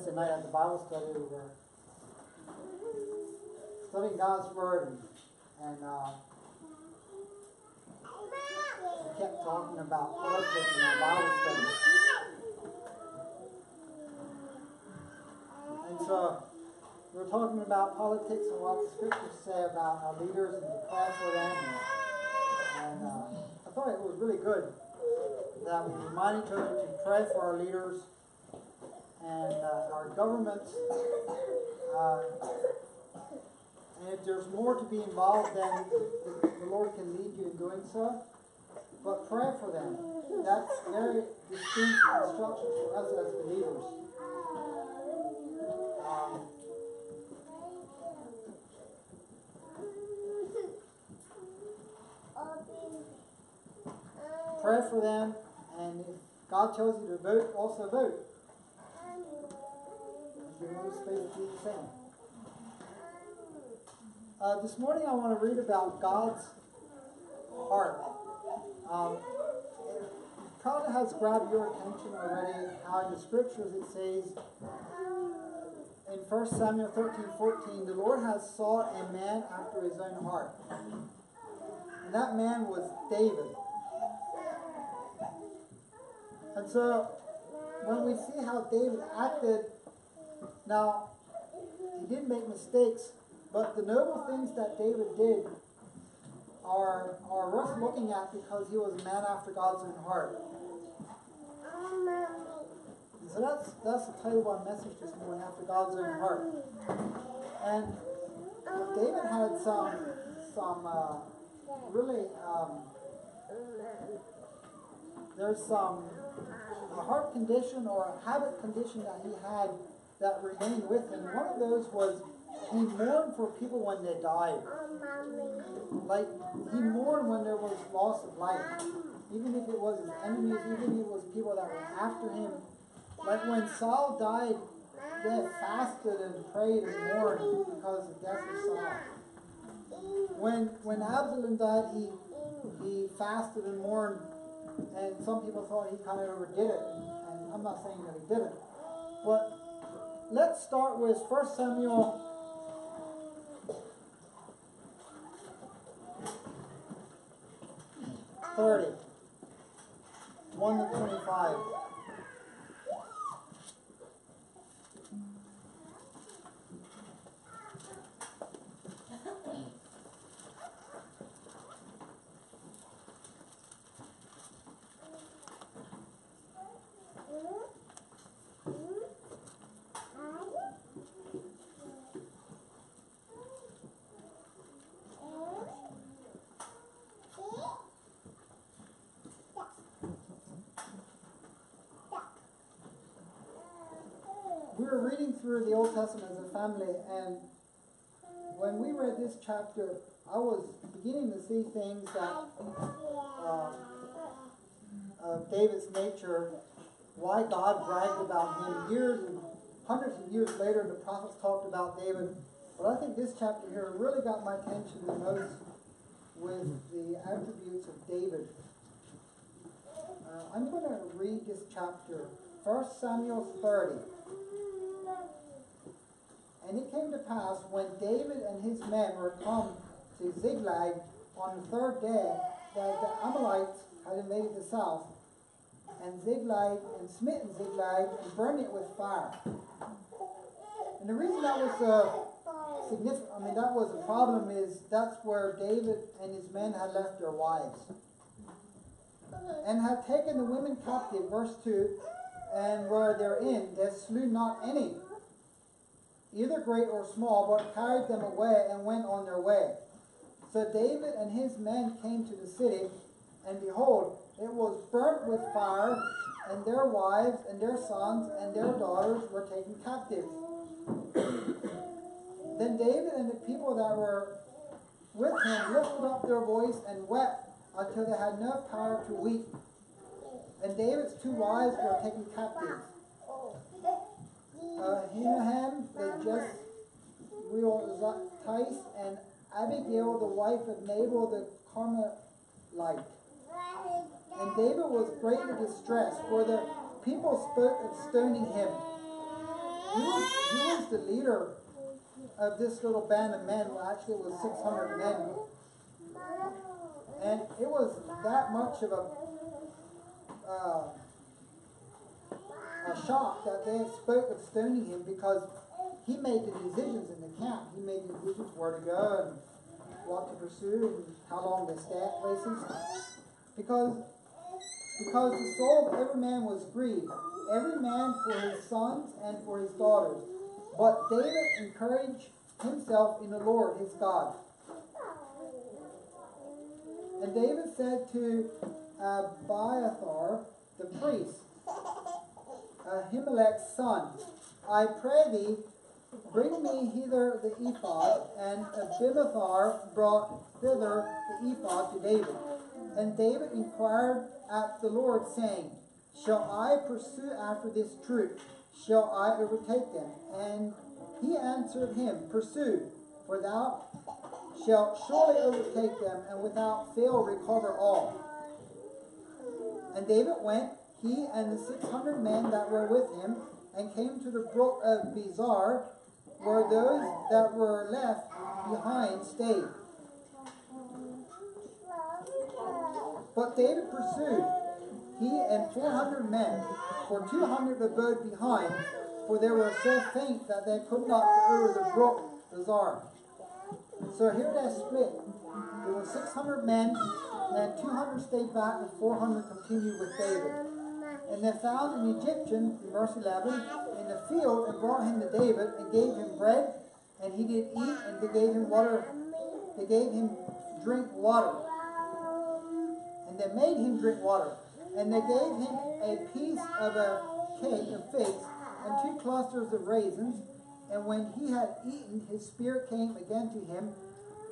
Wednesday night at the Bible study, we were studying God's Word, and we kept talking about politics in our Bible study. And so we were talking about politics and what the scriptures say about our leaders and to pray for them. And I thought it was really good that we remind each other to pray for our leaders and our governments. And if there's more to be involved, then the Lord can lead you in doing so. But pray for them. That's very distinct instruction for us as believers. Pray for them, and if God tells you to vote, also vote. Give them space to do the same. This morning I want to read about God's heart. It probably has grabbed your attention already, how in the scriptures it says, in 1 Samuel 13:14, the Lord has sought a man after his own heart. And that man was David. And so, when we see how David acted, now, he didn't make mistakes, but the noble things that David did are worth looking at because he was a man after God's own heart. And so that's the title of our message this morning, After God's Own Heart. And David had some really, there's a heart condition or a habit condition that he had that remained with him. One of those was he mourned for people when they died. Like, he mourned when there was loss of life. Even if it was his enemies, even if it was people that were after him. Like when Saul died, they fasted and prayed and mourned because of the death of Saul. When Absalom died, he fasted and mourned, and some people thought he kind of overdid it. And I'm not saying that he didn't. But let's start with 1 Samuel 30, 1 to 25. We were reading through the Old Testament as a family, and when we read this chapter, I was beginning to see things that of David's nature, why God bragged about him years and hundreds of years later. The prophets talked about David, but I think this chapter here really got my attention the most with the attributes of David. I'm going to read this chapter, 1 Samuel 30. And it came to pass, when David and his men were come to Ziklag on the third day, that the Amalekites had invaded the south, and Ziklag, and smitten Ziklag, and burned it with fire. And the reason that was significant, that was a problem, is that's where David and his men had left their wives. And had taken the women captive, verse 2, and were therein, they slew not any, either great or small, but carried them away and went on their way. So David and his men came to the city, and behold, it was burnt with fire, and their wives and their sons and their daughters were taken captive. Then David and the people that were with him lifted up their voice and wept until they had no power to weep. And David's two wives were taken captive. Ahinoam the Jezreelite, and Abigail the wife of Nabal the Carmelite. And David was greatly distressed, for the people spoke of stoning him. he was the leader of this little band of men. Well, actually, it was 600 men. And it was that much of a shock that they spoke of stoning him, because he made the decisions in the camp. He made the decisions where to go and what to pursue and how long to stay at places. Because the soul of every man was grieved, every man for his sons and for his daughters. But David encouraged himself in the Lord his God. And David said to Abiathar the priest, Ahimelech's son, I pray thee, bring me hither the ephod. And Abiathar brought thither the ephod to David. And David inquired at the Lord, saying, shall I pursue after this troop? Shall I overtake them? And he answered him, pursue, for thou shalt surely overtake them, and without fail recover all. And David went, he and the 600 men that were with him, and came to the brook of Bezar, where those that were left behind stayed. But David pursued, he and 400 men, for 200 abode behind, for they were so faint that they could not go over the brook Bezar. So here they split. There were 600 men, and 200 stayed back, and 400 continued with David. And they found an Egyptian, in verse 11, in the field, and brought him to David, and gave him bread, and he did eat, and they gave him water. They gave him drink water. And they made him drink water. And they gave him a piece of a cake of figs, and 2 clusters of raisins. And when he had eaten, his spirit came again to him,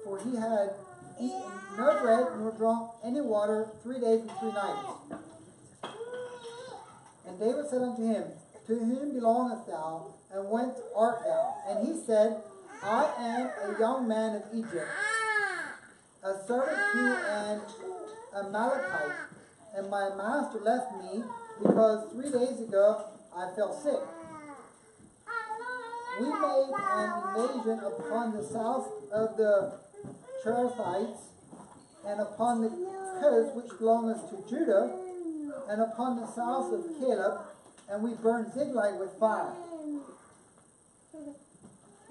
for he had eaten no bread nor drunk any water 3 days and 3 nights. And David said unto him, to whom belongest thou, and whence art thou? And he said, I am a young man of Egypt, a servant to an Amalekite, and my master left me, because 3 days ago I fell sick. We made an invasion upon the south of the Cherethites, and upon the coast which belongeth to Judah, and upon the south of Caleb, and we burned Ziklag with fire.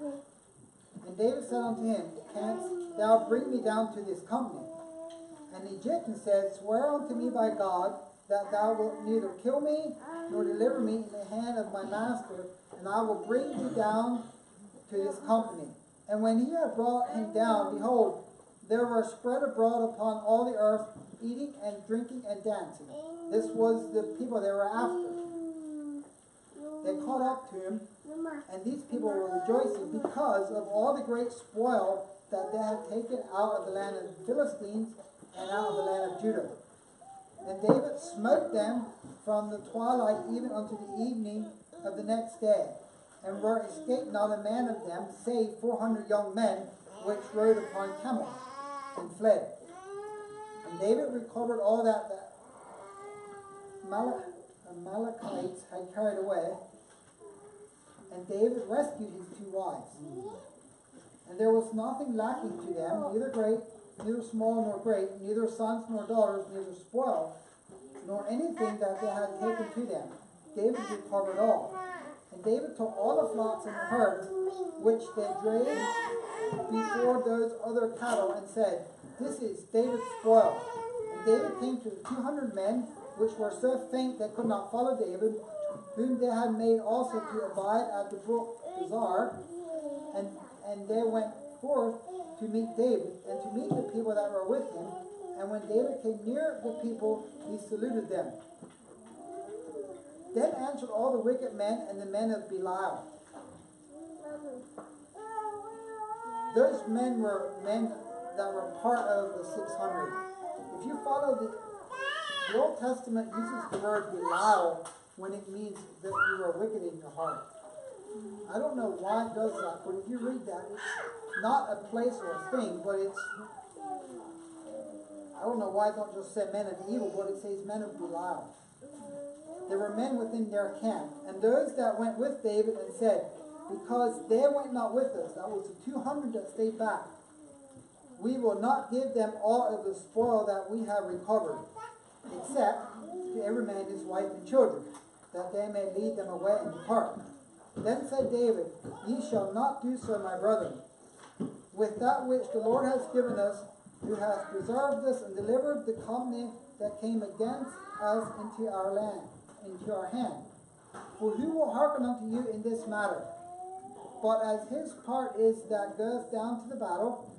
And David said unto him, canst thou bring me down to this company? And the Egyptian said, swear unto me by God that thou wilt neither kill me nor deliver me in the hand of my master, and I will bring thee down to this company. And when he had brought him down, behold, there were spread abroad upon all the earth, eating and drinking and dancing. This was the people they were after. They caught up to him, and these people were rejoicing because of all the great spoil that they had taken out of the land of the Philistines and out of the land of Judah. And David smote them from the twilight even unto the evening of the next day, and where escaped not a man of them, save 400 young men, which rode upon camels, and fled. And David recovered all that the Amalekites had carried away, and David rescued his 2 wives. And there was nothing lacking to them, neither great, neither small nor great, neither sons nor daughters, neither spoil, nor anything that they had taken to them. David recovered all. And David took all the flocks and the herds, which they drave before those other cattle, and said, this is David's spoil. And David came to the 200 men, which were so faint they could not follow David, whom they had made also to abide at the brook Bezar, and they went forth to meet David, and to meet the people that were with him. And when David came near the people, he saluted them. Then answered all the wicked men and the men of Belial. Those men were men that were part of the 600. If you follow the Old Testament uses the word Belial when it means that you are wicked in your heart. I don't know why it does that, but if you read that, it's not a place or a thing, but it's, I don't know why it don't just say men of evil, but it says men of Belial. there were men within their camp, and those that went with David and said, because they went not with us, that was the 200 that stayed back, we will not give them all of the spoil that we have recovered, except to every man his wife and children, that they may lead them away and depart. Then said David, ye shall not do so, my brethren. With that which the Lord has given us, who hath preserved us and delivered the company that came against us into our land, into our hand. For who will hearken unto you in this matter? But as his part is that goeth down to the battle,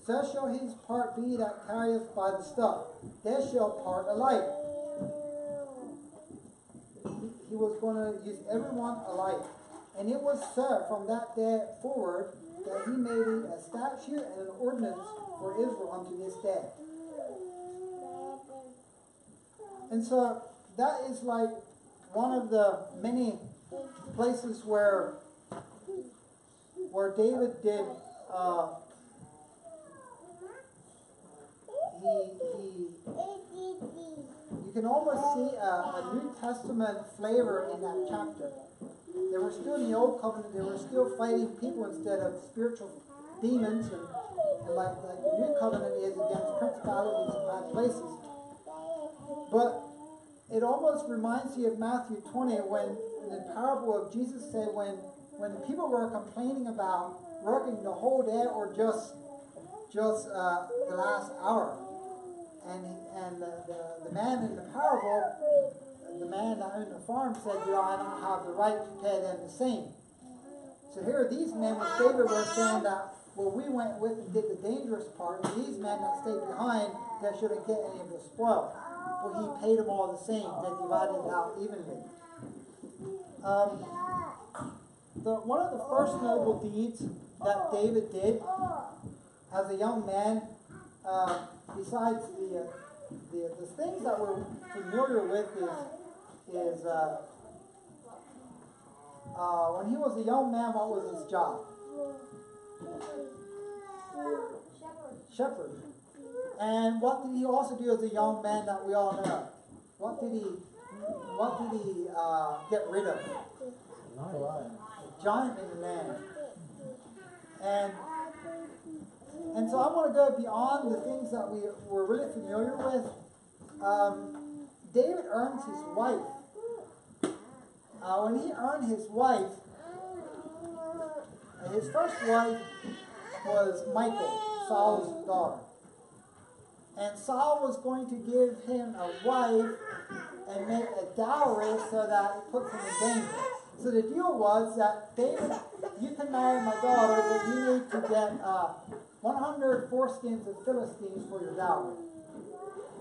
so shall his part be that carrieth by the stuff. They shall part alike. He was going to use everyone alike. And it was so from that day forward that he made a statute and an ordinance for Israel unto this day. And so that is like one of the many places where David did you can almost see a New Testament flavor in that chapter. They were still in the Old Covenant, they were still fighting people instead of spiritual demons, and like the New Covenant is against principalities and high places. But it almost reminds you of Matthew 20 when in the parable of Jesus said when the people were complaining about working the whole day or just the last hour. And the man in the parable, the man that owned the farm said, I don't have the right to pay them the same. So here these men with David were saying that, well, we went with and did the dangerous part, and these men that stayed behind, they shouldn't get any of the spoil. Well, he paid them all the same. They divided it out evenly. One of the first noble deeds that David did as a young man, besides the things that we're familiar with, is when he was a young man, what was his job? Shepherd. And what did he also do as a young man that we all know? What did he get rid of? Giant in the land. And so I want to go beyond the things that we're really familiar with. David earns his wife. When he earned his wife, his first wife was Michal, Saul's daughter. And Saul was going to give him a wife and make a dowry so that it puts him in danger. So the deal was that, David, you can marry my daughter, but you need to get 100 foreskins of Philistines for your dowry.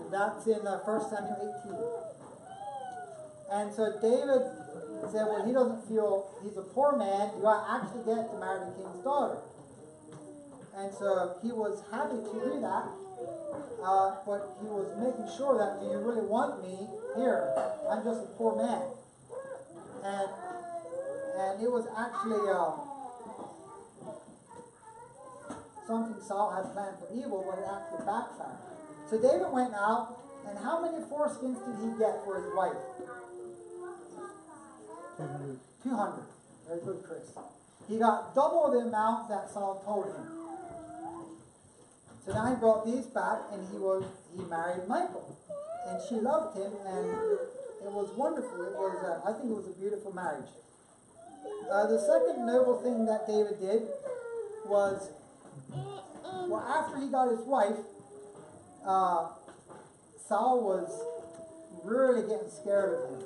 And that's in 1 Samuel 18. And so David said, well, he doesn't feel, he's a poor man, do I actually get to marry the king's daughter? And so he was happy to do that, but he was making sure that, do you really want me here? I'm just a poor man. And it was actually something Saul had planned for evil, but it actually backfired. So David went out, and how many foreskins did he get for his wife? 200. Very good, Chris. He got double the amount that Saul told him. So now he brought these back, and he married Michal, and she loved him, and it was wonderful. It was, I think, it was a beautiful marriage. The second noble thing that David did was, well, after he got his wife, Saul was really getting scared of him.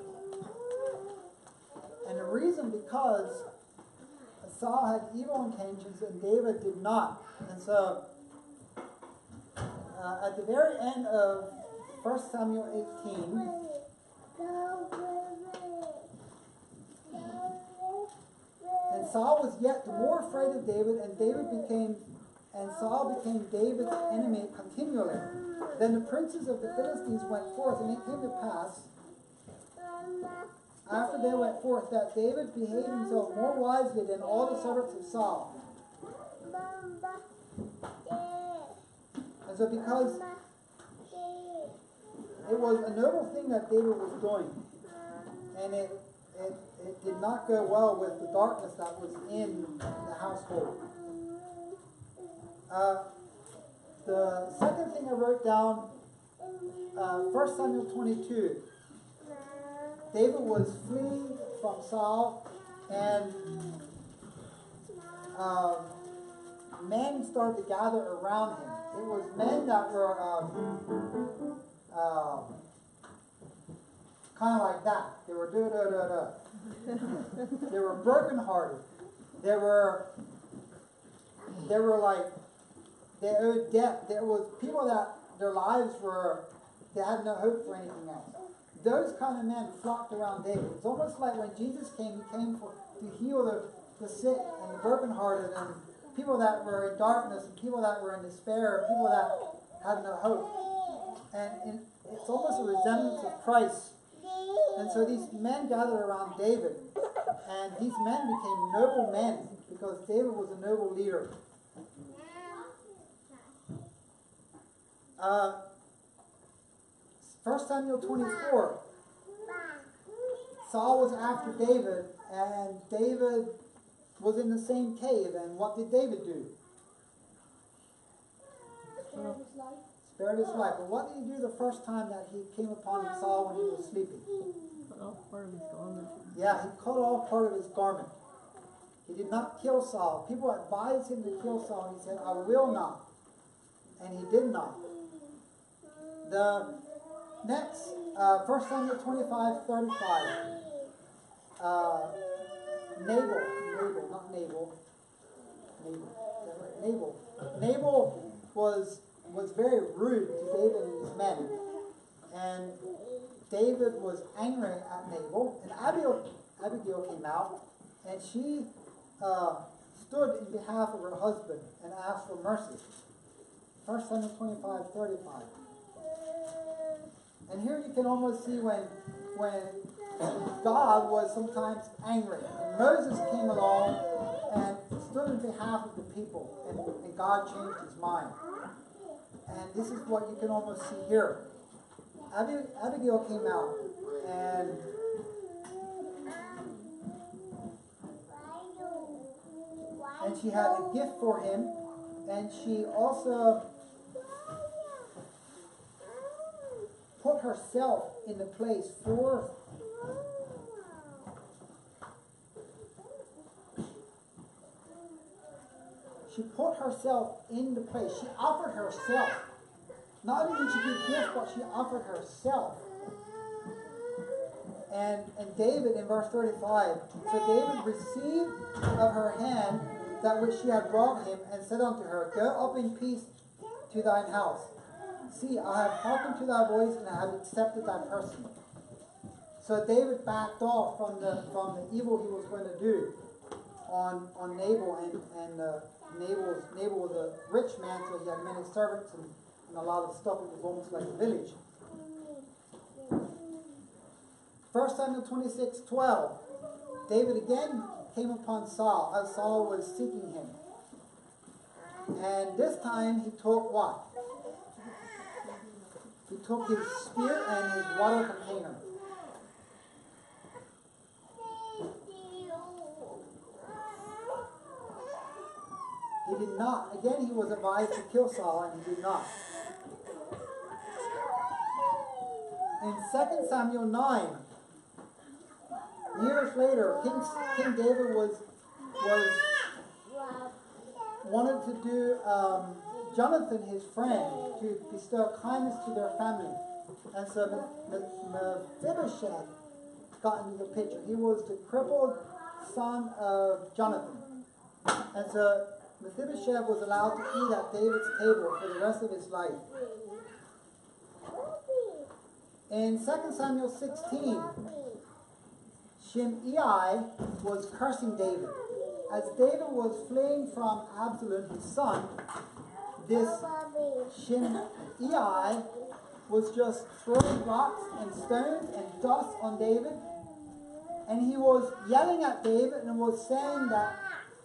And the reason because Saul had evil intentions and David did not. And so at the very end of 1 Samuel 18, and Saul was yet the more afraid of David, and Saul became David's enemy continually. Then the princes of the Philistines went forth, and it came to pass, after they went forth, that David behaved himself more wisely than all the servants of Saul. And so because it was a noble thing that David was doing, and it did not go well with the darkness that was in the household. The second thing I wrote down, 1 Samuel 22. David was fleeing from Saul, and men started to gather around him. It was men that were kind of like that. They were They were brokenhearted. They were like, they owed debt. There was people that their lives were, they had no hope for anything else. Those kind of men flocked around David. It's almost like when Jesus came, he came to heal the sick and the brokenhearted and people that were in darkness and people that were in despair, people that had no hope. And it's almost a resemblance of Christ. And so these men gathered around David, and these men became noble men because David was a noble leader. 1 Samuel 24. Saul was after David, and David was in the same cave. And what did David do? Spared his life. But what did he do the first time that he came upon Saul when he was sleeping? Cut off part of his garment. Yeah, he cut off part of his garment. He did not kill Saul. People advised him to kill Saul, and he said, I will not. And he did not. The next, 1 Samuel 25:35. Nabal was very rude to David and his men. And David was angry at Nabal. And Abigail came out, and she stood in behalf of her husband and asked for mercy. 1 Samuel 25:35. And here you can almost see when God was sometimes angry. And Moses came along and stood in behalf of the people, and God changed his mind. And this is what you can almost see here. Abigail came out, and she had a gift for him, and she also put herself in the place for She offered herself. Not only did she give gifts, but she offered herself. And David, in verse 35, so David received of her hand that which she had brought him, and said unto her, Go up in peace to thine house. See, I have hearkened to thy voice, and I have accepted thy person. So David backed off from the evil he was going to do on Nabal, and Nabal was a rich man, so he had many servants and a lot of stuff. It was almost like a village. 1 Samuel 26:12. David again came upon Saul as Saul was seeking him. And this time he took what? He took his spear and his water container. He did not. Again, he was advised to kill Saul, and he did not. In 2 Samuel 9, years later, King David wanted to do Jonathan, his friend, to bestow kindness to their family. And so Mephibosheth got into the picture. He was the crippled son of Jonathan. And so Mephibosheth was allowed to eat at David's table for the rest of his life. In 2 Samuel 16, Shimei was cursing David. As David was fleeing from Absalom, his son, this Shimei was just throwing rocks and stones and dust on David. And he was yelling at David and was saying that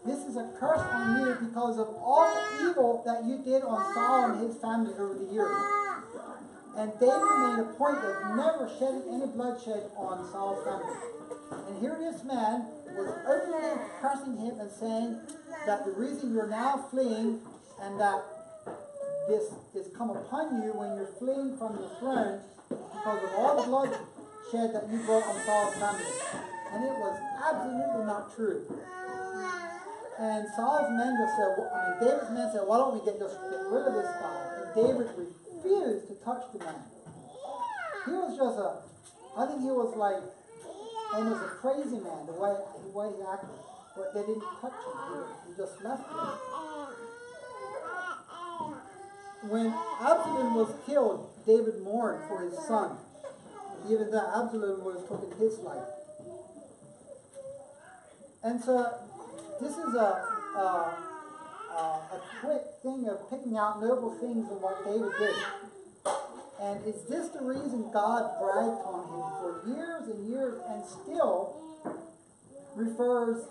this is a curse on you because of all the evil that you did on Saul and his family over the years. And David made a point of never shedding any bloodshed on Saul's family. And here this man was openly cursing him and saying that the reason you're now fleeing and that this is come upon you when you're fleeing from the throne because of all the bloodshed that you brought on Saul's family. And it was absolutely not true. And Saul's men just said, David's men said, why don't we just get rid of this guy? And David refused to touch the man. He was just I think he was like almost a crazy man, the way he acted. But they didn't touch him. He just left him. When Absalom was killed, David mourned for his son, even though Absalom was taking his life. And so this is a quick thing of picking out noble things in what David did. And is this the reason God bragged on him for years and years and still refers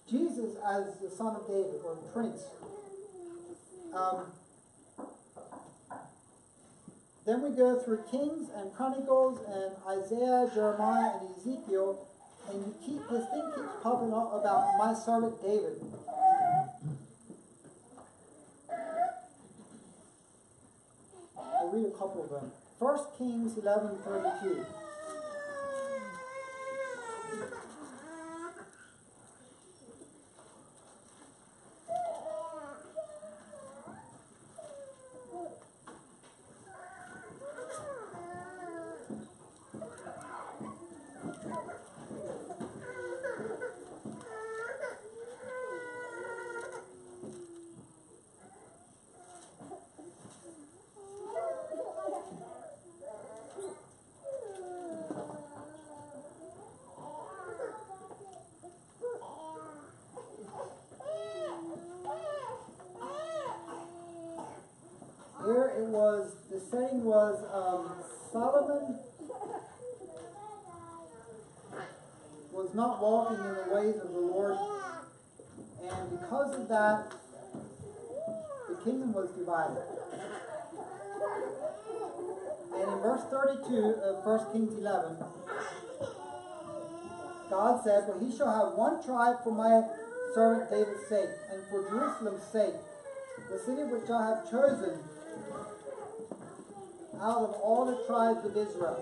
Jesus as the son of David or the prince? Then we go through Kings and Chronicles and Isaiah, Jeremiah, and Ezekiel, and this thing keeps popping up about my servant David. I'll read a couple of them. 1 Kings 11:32. Here it was, the saying was, Solomon was not walking in the ways of the Lord, and because of that, the kingdom was divided. And in verse 32 of 1 Kings 11, God said, "For he shall have one tribe for my servant David's sake, and for Jerusalem's sake, the city which I have chosen out of all the tribes of Israel."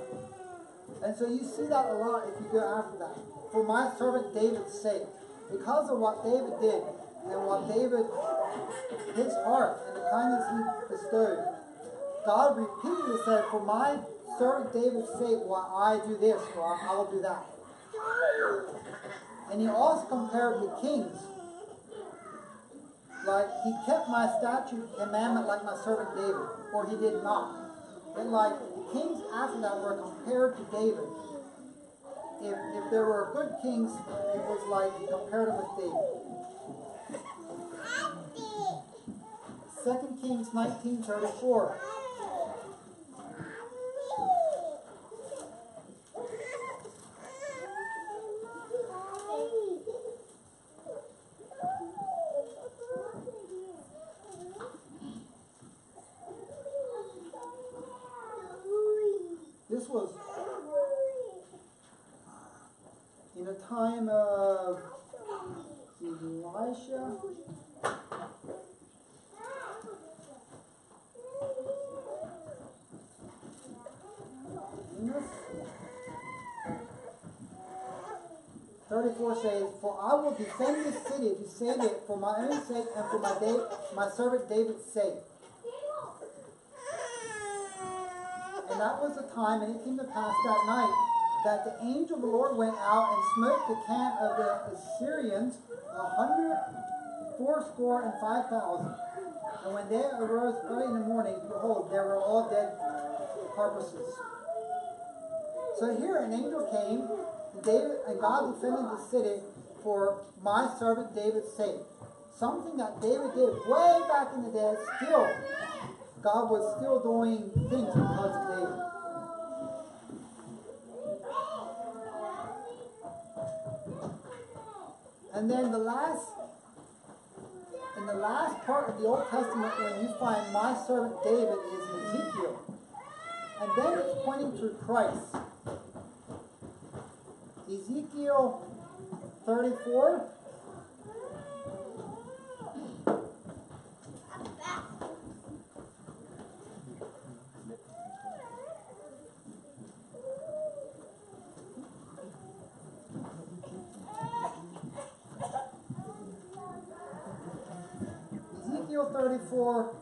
And so you see that a lot if you go after that. For my servant David's sake. Because of what David did and what David, his heart and the kindness he bestowed, God repeatedly said, for my servant David's sake, why I do this, or I will do that. And he also compared the kings. Like, he kept my statute commandment like my servant David, or he did not. And like the kings after that were compared to David. If there were good kings, it was like compared with David. 2 Kings 19:34. This was in a time of Elisha. Yes. 34 says, "For I will defend this city to save it for my own sake and for my servant David's sake." And that was the time, and it came to pass that night, that the angel of the Lord went out and smote the camp of the Assyrians 185,000. And when they arose early in the morning, behold, they were all dead carcasses. So here an angel came, and God defended the city for my servant David's sake. Something that David did way back in the day, still, God was still doing things because of David. And then in the last part of the Old Testament, when you find my servant David, is in Ezekiel. And then it's pointing to Christ. Ezekiel 34. Ezekiel 34,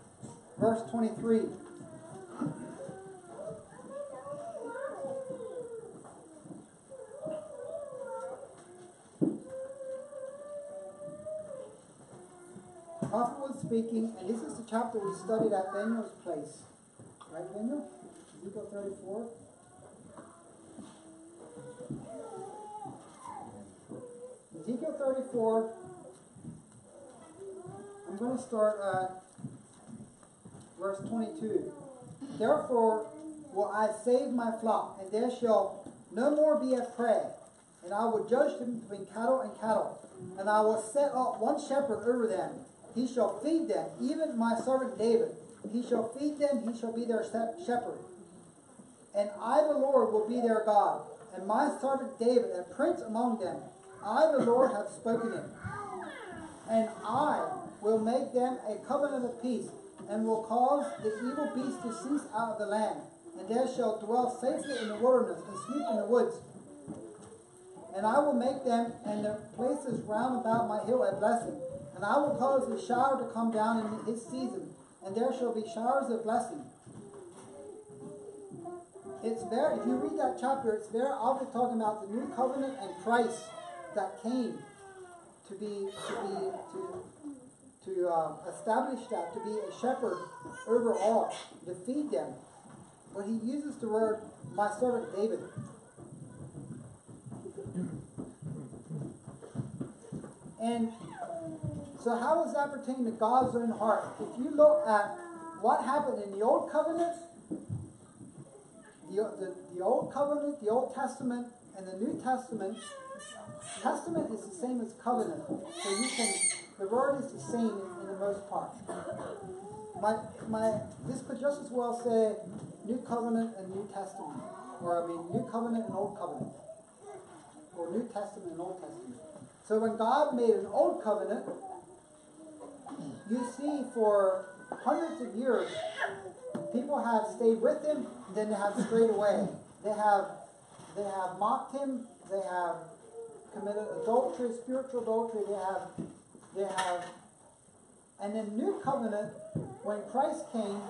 verse 23. The prophet was speaking, and this is the chapter we studied at Daniel's place. Right, Daniel? Ezekiel 34. Ezekiel 34. I'm going to start at verse 22. Therefore will I save my flock, and there shall no more be a prey, and I will judge them between cattle and cattle, and I will set up one shepherd over them. He shall feed them, even my servant David. He shall feed them, he shall be their shepherd. And I, the Lord, will be their God, and my servant David, a prince among them. I, the Lord, have spoken it. And I will make them a covenant of peace, and will cause the evil beast to cease out of the land. And they shall dwell safely in the wilderness, and sleep in the woods. And I will make them and the places round about my hill a blessing. And I will cause the shower to come down in his season, and there shall be showers of blessing. If you read that chapter, it's very obviously talking about the new covenant and Christ that came to establish that, to be a shepherd over all, to feed them. But he uses the word, my servant David. And so how does that pertain to God's own heart? If you look at what happened in the Old Covenant, the Old Covenant, the Old Testament, and the New Testament, Testament is the same as covenant. So the word is the same in the most part. This could just as well say New Covenant and New Testament. Or New Covenant and Old Covenant. Or New Testament and Old Testament. So when God made an Old Covenant, you see for hundreds of years, people have stayed with him, then they have strayed away. They have mocked him, they have committed adultery, spiritual adultery, and in New Covenant, when Christ came,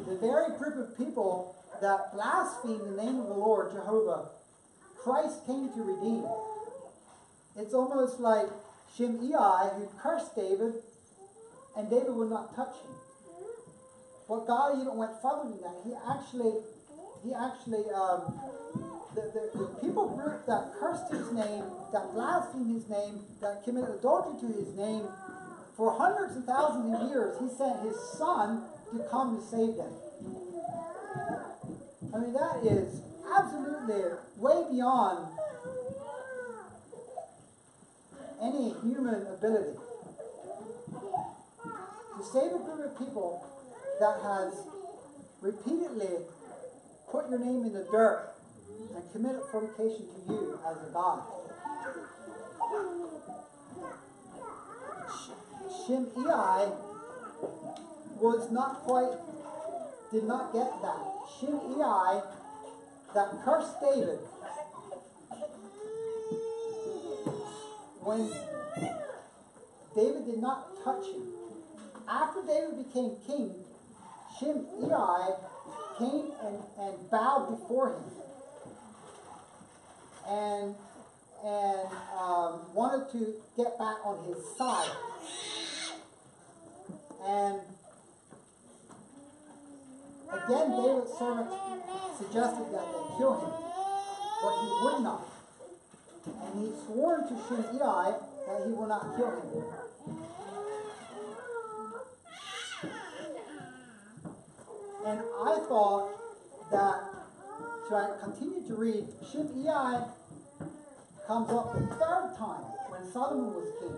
the very group of people that blasphemed the name of the Lord, Jehovah, Christ came to redeem. It's almost like Shimei, who cursed David, and David would not touch him. But God even went further than that. The people group that cursed his name, that blasphemed his name, that committed adultery to his name, for hundreds and thousands of years, he sent his son to come to save them. I mean, that is absolutely way beyond any human ability. To save a group of people that has repeatedly put your name in the dirt and committed fornication to you as a god. Shimei did not get that. Shimei, that cursed David, when David did not touch him. After David became king, Shimei came and bowed before him and wanted to get back on his side. And again, David's servant suggested that they kill him, but he would not. And he swore to Shimei that he will not kill him. And I thought that, so I continued to read, Shimei comes up the third time when Solomon was king.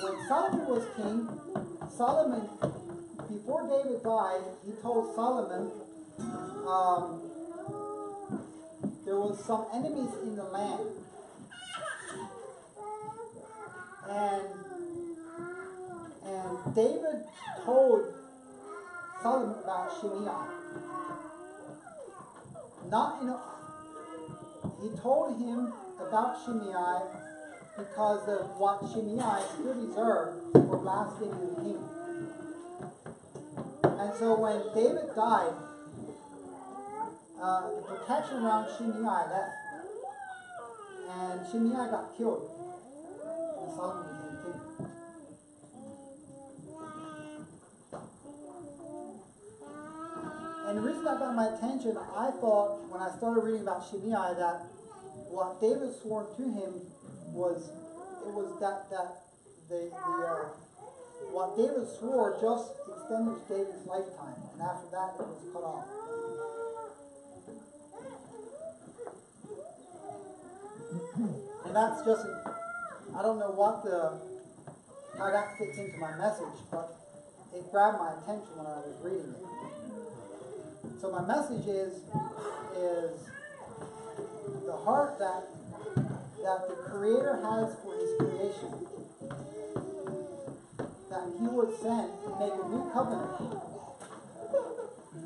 When Solomon was king, Solomon, before David died, he told Solomon there was some enemies in the land. And David told Solomon about Shimei. He told him about Shimei because of what Shimei still deserved for blaspheming the king. And so when David died, the protection around Shimei left. And Shimei got killed. And Solomon became king. And the reason that got my attention, I thought when I started reading about Shimei that what David swore to him was what David swore just extended David's lifetime, and after that it was cut off. And that's just, I don't know how that fits into my message, but it grabbed my attention when I was reading it. So my message is the heart that the Creator has for His creation, that He would send to make a new covenant,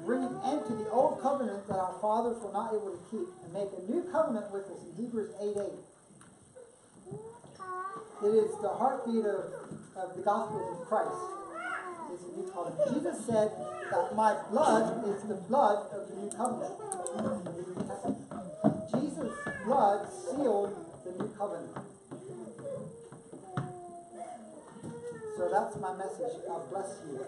bring an end to the old covenant that our fathers were not able to keep, and make a new covenant with us in Hebrews 8:8. It is the heartbeat of the gospel of Christ. It's a new covenant. Jesus said that my blood is the blood of the new covenant. Jesus' blood sealed the new covenant. So that's my message. God bless you.